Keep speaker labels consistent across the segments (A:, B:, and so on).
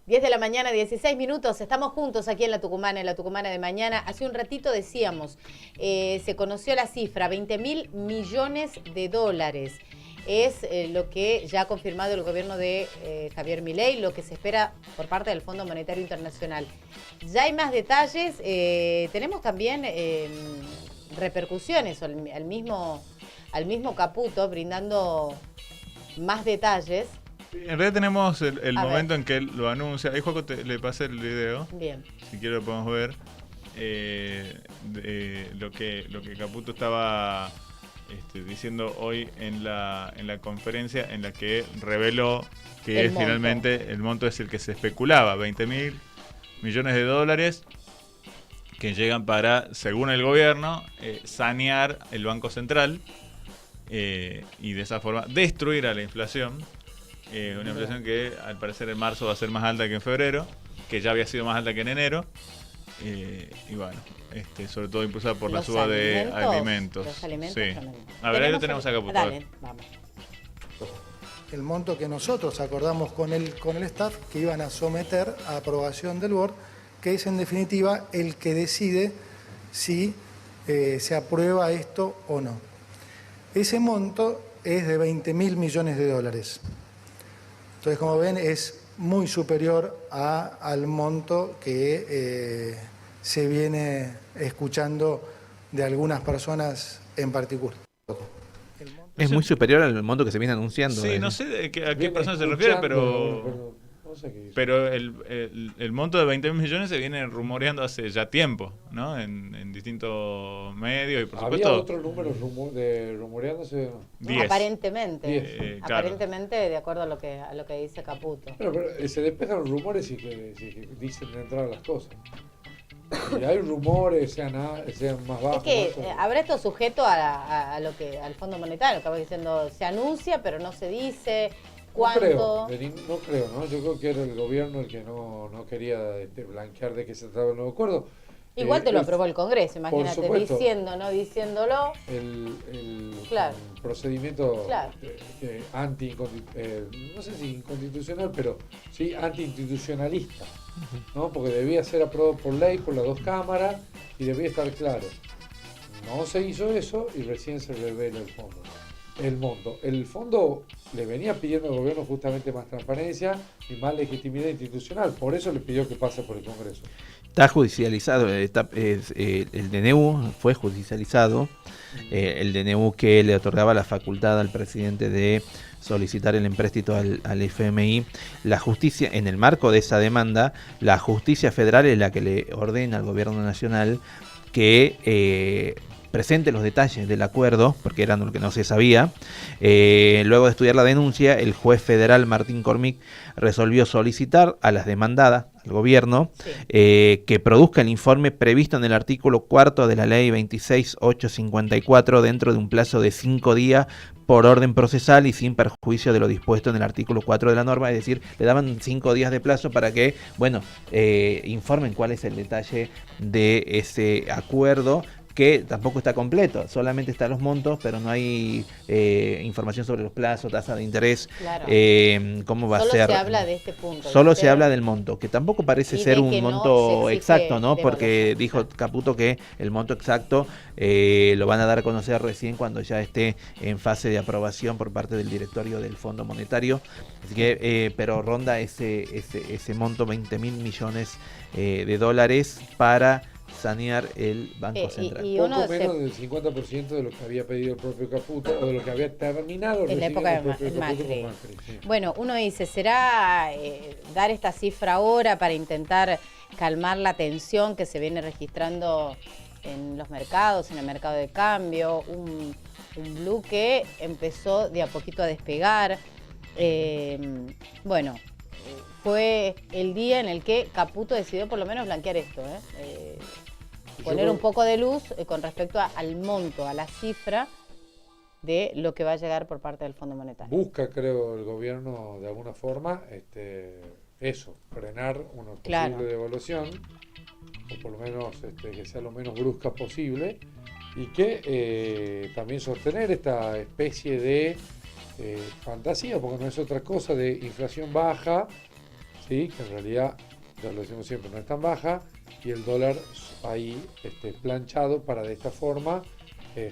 A: 10 de la mañana, 16 minutos. Estamos juntos aquí en La Tucumana de mañana. Hace un ratito decíamos, se conoció la cifra, 20.000 millones de dólares. Es lo que ya ha confirmado el gobierno de Javier Milei, lo que se espera por parte del Fondo Monetario Internacional. Ya hay más detalles. Tenemos también repercusiones al mismo Caputo brindando más detalles.
B: En realidad tenemos el momento
A: ver.
B: en que él lo anuncia. Ahí, Juaco, le pasé el video.
A: Bien.
B: Si quiere lo podemos ver. Lo que Caputo estaba diciendo hoy en la conferencia, en la que reveló que finalmente el monto es el que se especulaba, 20.000 millones de dólares que llegan para, según el gobierno, sanear el Banco Central y de esa forma destruir a la inflación. Una inflación que al parecer en marzo va a ser más alta que en febrero, que ya había sido más alta que en enero. Y bueno, sobre todo impulsada por la suba de alimentos.
A: Los alimentos
B: sí.
A: también.
B: A ver, ahí lo tenemos acá.
A: Dale, vamos.
C: El monto que nosotros acordamos con el staff que iban a someter a aprobación del board, que es en definitiva el que decide si se aprueba esto o no. Ese monto es de 20.000 millones de dólares. Entonces, como ven, es muy superior al monto que se viene escuchando de algunas personas en particular.
D: Es muy superior al monto que se viene anunciando.
B: Sí, no sé a qué persona se refiere, pero el monto de 20.000 millones se viene rumoreando hace ya tiempo, ¿no? En distintos medios y por supuesto.
E: ¿Había otros números rumoreándose?
B: 10.
A: Aparentemente.
E: 10.
A: Aparentemente, de acuerdo a lo que dice Caputo.
E: Pero se despejan los rumores y que dicen de entrada las cosas. Y hay rumores, sean más bajos.
A: Es que habrá esto sujeto a lo que al Fondo Monetario, acabo diciendo, se anuncia, pero no se dice cuánto.
E: No creo, ¿no? Yo creo que era el gobierno el que no quería blanquear de qué se trataba el nuevo acuerdo.
A: Igual te lo aprobó el Congreso, imagínate, diciéndolo.
E: El
A: claro.
E: Procedimiento
A: claro.
E: No sé si inconstitucional, pero sí antiinstitucionalista, ¿no? Porque debía ser aprobado por ley, por las dos cámaras, y debía estar claro. No se hizo eso y recién se revela el monto. El fondo le venía pidiendo al gobierno justamente más transparencia y más legitimidad institucional, por eso le pidió que pase por el Congreso.
D: Está judicializado, el DNU fue judicializado, el DNU que le otorgaba la facultad al presidente de solicitar el empréstito al FMI. La justicia, en el marco de esa demanda, la justicia federal es la que le ordena al gobierno nacional que presente los detalles del acuerdo, porque eran lo que no se sabía. Luego de estudiar la denuncia, el juez federal Martín Cormick resolvió solicitar a las demandadas, al gobierno, que produzca el informe previsto en el artículo 4 de la ley 26854 dentro de un plazo de 5 días por orden procesal y sin perjuicio de lo dispuesto en el artículo 4 de la norma. Es decir, le daban 5 días de plazo para que, informen cuál es el detalle de ese acuerdo, que tampoco está completo, solamente están los montos, pero no hay información sobre los plazos, tasa de interés,
A: claro.
D: Cómo va
A: Solo
D: a ser.
A: Solo se habla de este punto.
D: Solo se habla del monto, que tampoco parece ser un monto exacto, ¿no? Porque dijo Caputo que el monto exacto lo van a dar a conocer recién cuando ya esté en fase de aprobación por parte del directorio del Fondo Monetario. Así que, pero ronda ese monto, 20.000 millones de dólares para sanear el Banco Central.
E: Poco menos del 50% de lo que había pedido el propio Caputo o de lo que había terminado
A: en la época de Macri. Sí. Bueno, uno dice, ¿será dar esta cifra ahora para intentar calmar la tensión que se viene registrando en los mercados, en el mercado de cambio? Un blue que empezó de a poquito a despegar. Fue el día en el que Caputo decidió por lo menos blanquear esto, poner un poco de luz con respecto al monto, a la cifra de lo que va a llegar por parte del Fondo Monetario.
E: Busca, creo, el gobierno de alguna forma frenar una posible devaluación, o por lo menos que sea lo menos brusca posible, y que también sostener esta especie de fantasía, porque no es otra cosa, de inflación baja, ¿sí? Que en realidad, ya lo decimos siempre, no es tan baja, y el dólar ahí planchado para de esta forma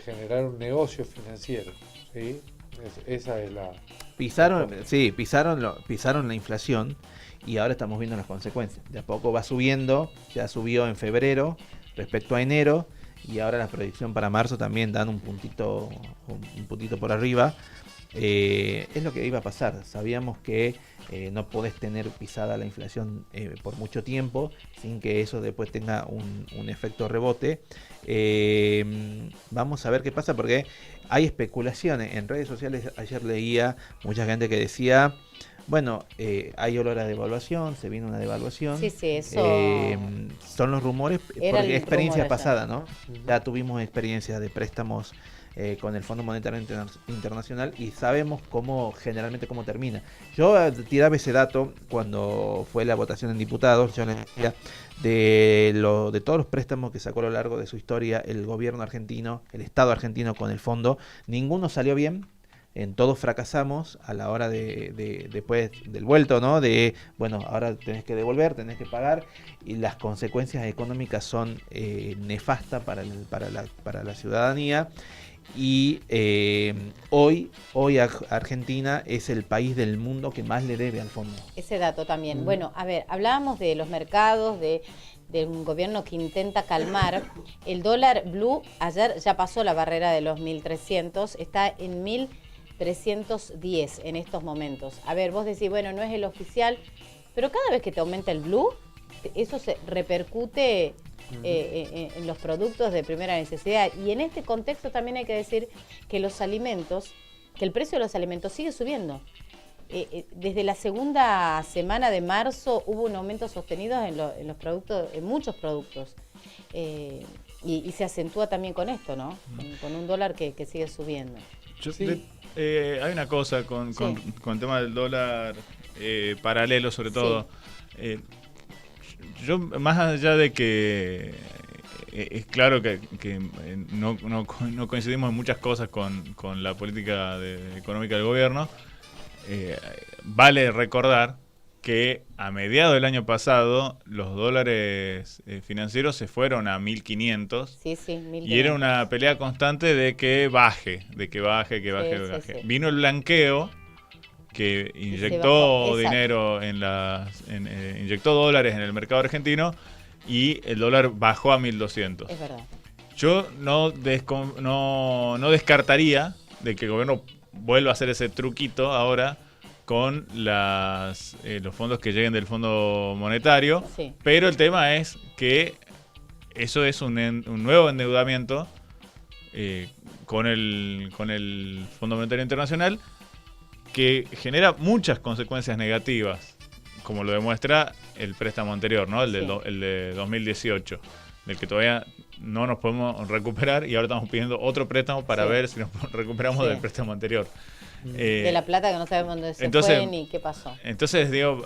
E: generar un negocio financiero, ¿sí? Esa es la...
D: Pisaron la inflación y ahora estamos viendo las consecuencias. De a poco va subiendo, ya subió en febrero respecto a enero y ahora la proyección para marzo también dan un puntito por arriba. Es lo que iba a pasar. Sabíamos que no podés tener pisada la inflación por mucho tiempo sin que eso después tenga un efecto rebote. Vamos a ver qué pasa porque hay especulaciones en redes sociales. Ayer leía mucha gente que decía, bueno, hay olor a devaluación, se viene una devaluación.
A: Sí, eso...
D: son los rumores, porque experiencia pasada, ¿no? Ya tuvimos experiencias de préstamos con el Fondo Monetario Internacional y sabemos generalmente cómo termina. Yo tiraba ese dato cuando fue la votación en diputados. Yo les decía de todos los préstamos que sacó a lo largo de su historia el gobierno argentino, el Estado argentino con el fondo, ninguno salió bien. En todos fracasamos a la hora después del vuelto, ¿no? Bueno, ahora tenés que devolver, tenés que pagar, y las consecuencias económicas son nefastas para la ciudadanía. Y hoy Argentina es el país del mundo que más le debe al fondo.
A: Ese dato también. Bueno, a ver, hablábamos de los mercados, de un gobierno que intenta calmar. El dólar blue ayer ya pasó la barrera de los 1.300, está en 1.310 en estos momentos. A ver, vos decís, bueno, no es el oficial, pero cada vez que te aumenta el blue, eso se repercute en los productos de primera necesidad. Y en este contexto también hay que decir que el precio de los alimentos sigue subiendo. Desde la segunda semana de marzo hubo un aumento sostenido en los productos, en muchos productos. Y se acentúa también con esto, ¿no? Con un dólar que sigue subiendo.
B: Hay una cosa con el tema del dólar paralelo, sobre todo. Yo, más allá de que es claro que no coincidimos en muchas cosas con la política económica del gobierno, vale recordar que a mediados del año pasado los dólares financieros se fueron a 1.500.
A: Sí, 1.500. Y
B: era una pelea constante de que baje. Sí. Vino el blanqueo que inyectó dinero inyectó dólares en el mercado argentino y el dólar bajó a 1.200.
A: Es verdad.
B: Yo no descartaría de que el gobierno vuelva a hacer ese truquito ahora con los fondos que lleguen del Fondo Monetario, pero el tema es que eso es un nuevo endeudamiento con el Fondo Monetario Internacional, que genera muchas consecuencias negativas, como lo demuestra el préstamo anterior, ¿no? El de 2018, del que todavía no nos podemos recuperar y ahora estamos pidiendo otro préstamo para ver si nos recuperamos del préstamo anterior.
A: De la plata que no sabemos dónde se fue ni qué pasó.
B: Entonces, digo,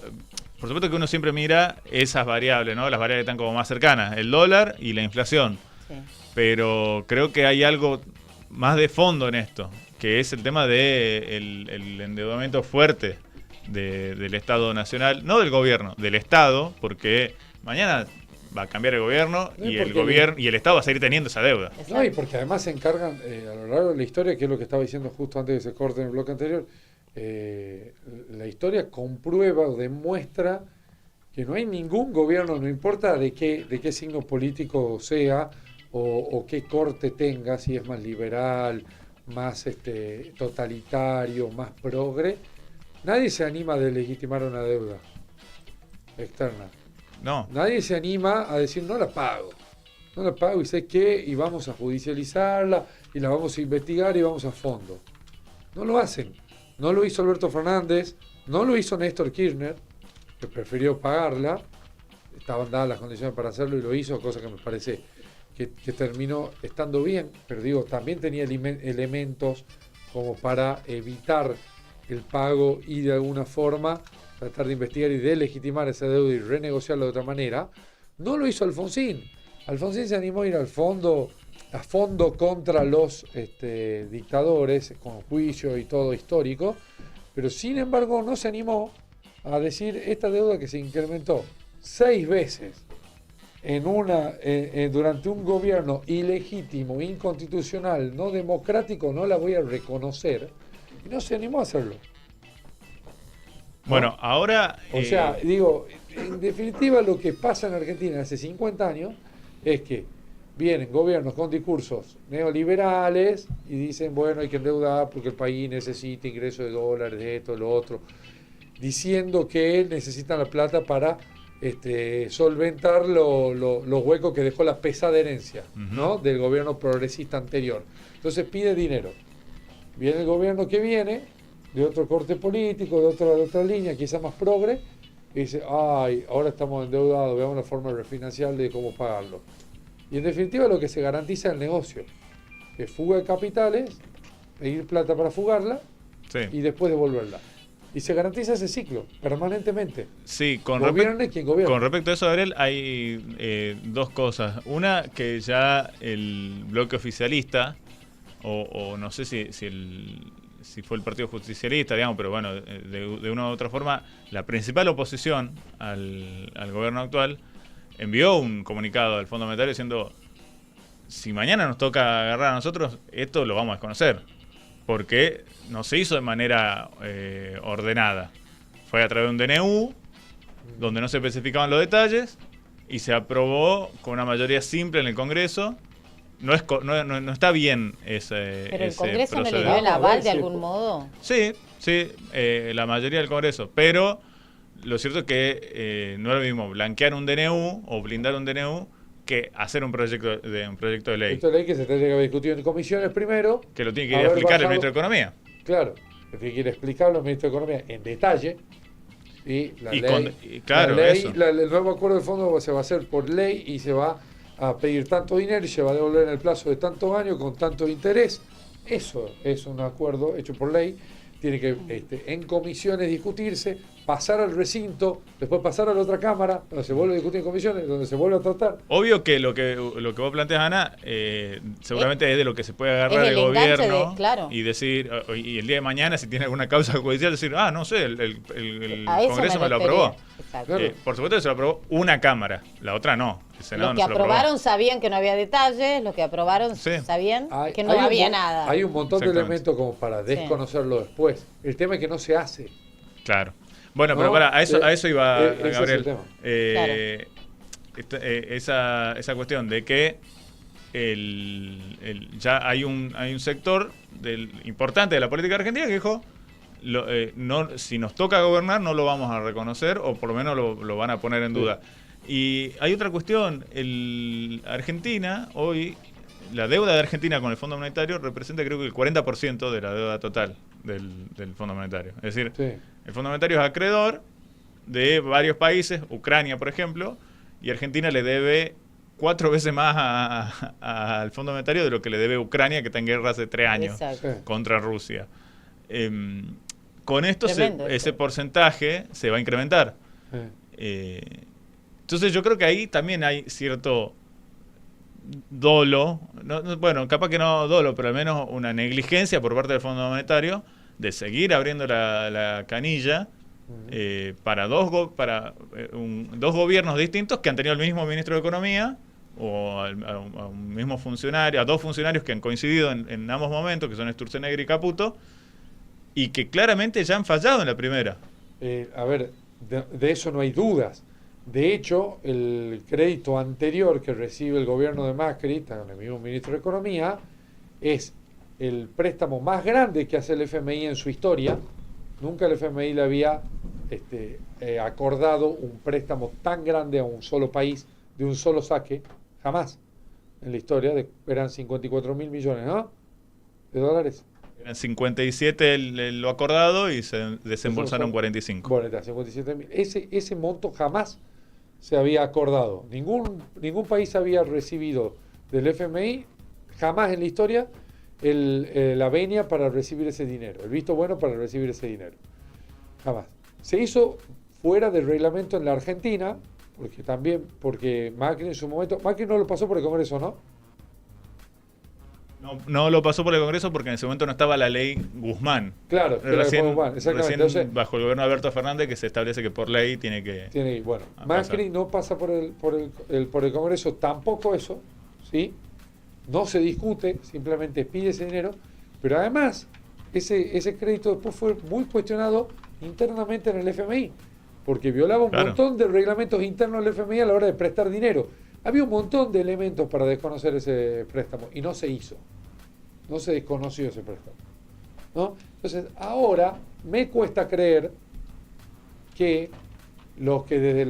B: por supuesto que uno siempre mira esas variables, ¿no? Las variables que están como más cercanas, el dólar y la inflación. Sí. Pero creo que hay algo más de fondo en esto, que es el tema del endeudamiento fuerte del Estado Nacional, no del gobierno, del Estado, porque mañana va a cambiar el gobierno y el Estado va a seguir teniendo esa deuda.
E: No, y porque además se encargan a lo largo de la historia, que es lo que estaba diciendo justo antes de que se corte en el bloque anterior, la historia comprueba o demuestra que no hay ningún gobierno, no importa de qué signo político sea o qué corte tenga, si es más liberal, más totalitario, más progre, nadie se anima a delegitimar una deuda externa.
B: No.
E: Nadie se anima a decir no la pago y sé qué, y vamos a judicializarla y la vamos a investigar y vamos a fondo. No lo hacen. No lo hizo Alberto Fernández, no lo hizo Néstor Kirchner, que prefirió pagarla, estaban dadas las condiciones para hacerlo y lo hizo, cosa que me parece que terminó estando bien, pero digo, también tenía elementos como para evitar el pago y de alguna forma tratar de investigar y delegitimar esa deuda y renegociarla de otra manera. No lo hizo Alfonsín. Alfonsín se animó a ir a fondo contra los dictadores, con juicio y todo histórico, pero sin embargo no se animó a decir esta deuda que se incrementó 6 veces durante un gobierno ilegítimo, inconstitucional, no democrático, no la voy a reconocer, y no se animó a hacerlo.
B: Bueno, ahora...
E: O sea, digo, en definitiva lo que pasa en Argentina hace 50 años es que vienen gobiernos con discursos neoliberales y dicen, bueno, hay que endeudar porque el país necesita ingresos de dólares, de esto, de lo otro, diciendo que necesitan la plata para solventar los huecos que dejó la pesada herencia, ¿no?, del gobierno progresista anterior. Entonces pide dinero. Viene el gobierno que viene, de otro corte político, de otra línea, quizás más progre, y dice, ay, ahora estamos endeudados, veamos la forma de refinanciar de cómo pagarlo. Y en definitiva lo que se garantiza es el negocio, que fuga de capitales, pedir plata para fugarla,
B: sí,
E: y después devolverla. Y se garantiza ese ciclo, permanentemente.
B: Sí,
E: gobierne quien gobierne.
B: Con respecto a eso, Gabriel, hay dos cosas. Una, que ya el bloque oficialista, o no sé si fue el Partido Justicialista, digamos, pero bueno, de una u otra forma, la principal oposición al gobierno actual envió un comunicado al Fondo Monetario diciendo, si mañana nos toca agarrar a nosotros, esto lo vamos a desconocer, porque no se hizo de manera ordenada. Fue a través de un DNU, donde no se especificaban los detalles, y se aprobó con una mayoría simple en el Congreso. No está bien ese
A: ¿Pero el Congreso no le
B: proceder.
A: dio el aval de algún modo?
B: Sí, la mayoría del Congreso, pero lo cierto es que no es lo mismo blanquear un DNU o blindar un DNU que hacer un proyecto de ley.
E: Un proyecto de ley que se tendría que haber discutido en comisiones primero.
B: Que lo tiene que ir a explicar el ministro de Economía.
E: Claro, que tiene que ir a explicarlo el ministro de Economía en detalle. Y la ley,
B: claro,
E: la ley
B: eso.
E: el nuevo acuerdo del fondo se va a hacer por ley y se va a pedir tanto dinero y se va a devolver en el plazo de tantos años con tanto interés. Eso es un acuerdo hecho por ley. Tiene que en comisiones discutirse, pasar al recinto, después pasar a la otra cámara, donde se vuelve a discutir en comisiones, donde se vuelve a tratar.
B: Obvio que lo que vos planteas, Ana, seguramente es de lo que se puede agarrar el gobierno
A: claro,
B: y decir, y el día de mañana, si tiene alguna causa judicial, decir, no sé, el Congreso me lo aprobó. Por supuesto que se lo aprobó una cámara, la otra no. El Senado
A: los que
B: no se lo
A: aprobaron sabían que no había detalles, los que aprobaron sabían que no había nada.
E: Hay un montón de elementos como para desconocerlo después. El tema es que no se hace.
B: Claro. Bueno, pero a eso iba Gabriel.
E: Claro.
B: Esa cuestión de que ya hay un sector importante de la política argentina que dijo, si nos toca gobernar no lo vamos a reconocer, o por lo menos lo van a poner en duda. Y hay otra cuestión, Argentina hoy, la deuda de Argentina con el Fondo Monetario representa creo que el 40% de la deuda total del Fondo Monetario. Es decir, el Fondo Monetario es acreedor de varios países, Ucrania por ejemplo, y Argentina le debe 4 veces más al Fondo Monetario de lo que le debe Ucrania, que está en guerra hace 3 años contra Rusia. Con esto ese porcentaje se va a incrementar. Entonces yo creo que ahí también hay cierto dolo, bueno, capaz que no dolo, pero al menos una negligencia por parte del Fondo Monetario de seguir abriendo la canilla para dos gobiernos distintos que han tenido el mismo ministro de Economía o a un mismo funcionario, a dos funcionarios que han coincidido en ambos momentos, que son Sturzenegger y Caputo, y que claramente ya han fallado en la primera.
E: A ver, de eso no hay dudas. De hecho, el crédito anterior que recibe el gobierno de Macri, con el mismo ministro de Economía, es el préstamo más grande que hace el FMI en su historia. Nunca el FMI le había acordado un préstamo tan grande a un solo país, de un solo saque, jamás en la historia. Eran 54.000 millones, ¿no?, de dólares.
B: Eran 57 lo acordado y se desembolsaron 45.
E: Bueno, 57.000. Ese monto jamás se había acordado. Ningún país había recibido del FMI, jamás en la historia, la venia para recibir ese dinero, el visto bueno para recibir ese dinero. Jamás. Se hizo fuera del reglamento en la Argentina, porque Macri en su momento, Macri no lo pasó por el Congreso, ¿no?
B: No lo pasó por el Congreso porque en ese momento no estaba la ley Guzmán.
E: Claro,
B: recién,
E: exactamente.
B: recién
E: Entonces,
B: bajo el gobierno de Alberto Fernández que se establece que por ley tiene que...
E: bueno,
B: pasar.
E: Macri no pasa por el Congreso, tampoco eso, ¿sí? No se discute, simplemente pide ese dinero, pero además ese crédito después fue muy cuestionado internamente en el FMI, porque violaba un montón de reglamentos internos del FMI a la hora de prestar dinero. Había un montón de elementos para desconocer ese préstamo y no se hizo. No se desconoció ese préstamo, ¿no? Entonces, ahora me cuesta creer que los que desde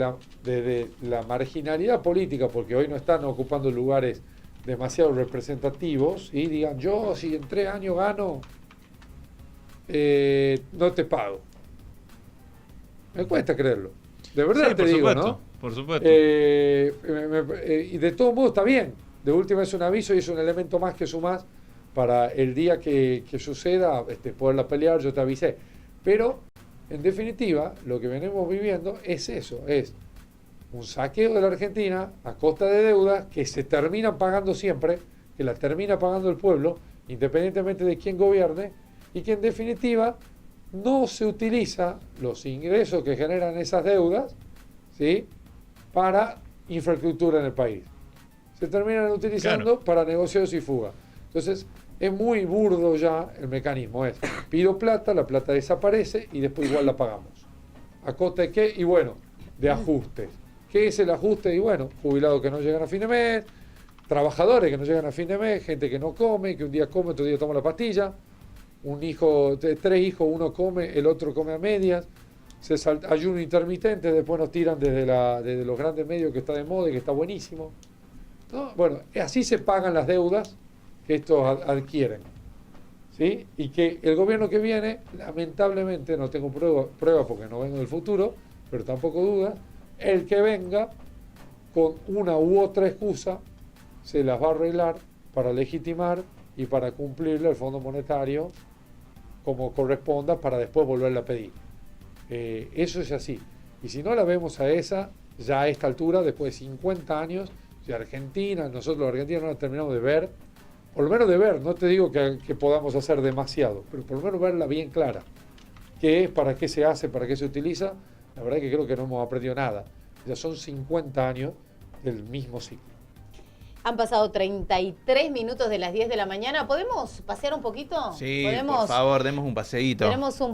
E: la marginalidad política, porque hoy no están ocupando lugares demasiado representativos, y digan, yo si en 3 años gano, no te pago. Me cuesta creerlo. De verdad
B: Sí,
E: te
B: por
E: digo,
B: supuesto,
E: ¿no?
B: Por supuesto.
E: Y de todos modos está bien. De última es un aviso y es un elemento más que sumás para el día que suceda, poderla pelear, yo te avisé. Pero, en definitiva, lo que venimos viviendo es eso, es un saqueo de la Argentina a costa de deudas que se terminan pagando siempre, que la termina pagando el pueblo, independientemente de quién gobierne, y que en definitiva no se utiliza los ingresos que generan esas deudas, ¿sí?, para infraestructura en el país. Se terminan utilizando para negocios y fuga. Entonces, es muy burdo ya el mecanismo. Es, pido plata, la plata desaparece y después igual la pagamos. ¿A costa de qué? Y bueno, de ajustes. ¿Qué es el ajuste? Y bueno, jubilados que no llegan a fin de mes, trabajadores que no llegan a fin de mes, gente que no come, que un día come, otro día toma la pastilla, un hijo, 3 hijos, uno come, el otro come a medias, ayuno intermitente, después nos tiran desde los grandes medios que está de moda y que está buenísimo, ¿no? Bueno, así se pagan las deudas que estos adquieren, ¿sí? Y que el gobierno que viene, lamentablemente, no tengo prueba porque no vengo del futuro, pero tampoco duda, el que venga con una u otra excusa se las va a arreglar para legitimar y para cumplirle al Fondo Monetario como corresponda para después volverla a pedir. Eso es así. Y si no la vemos a esa, ya a esta altura, después de 50 años, de Argentina, nosotros los argentinos no la terminamos de ver, por lo menos de ver, no te digo que podamos hacer demasiado, pero por lo menos verla bien clara. ¿Qué es? ¿Para qué se hace? ¿Para qué se utiliza? La verdad es que creo que no hemos aprendido nada. Ya son 50 años del mismo ciclo.
A: Han pasado 33 minutos de las 10 de la mañana. ¿Podemos pasear un poquito?
D: Sí,
A: ¿Podemos?
D: por favor, demos un paseíto.
A: Tenemos un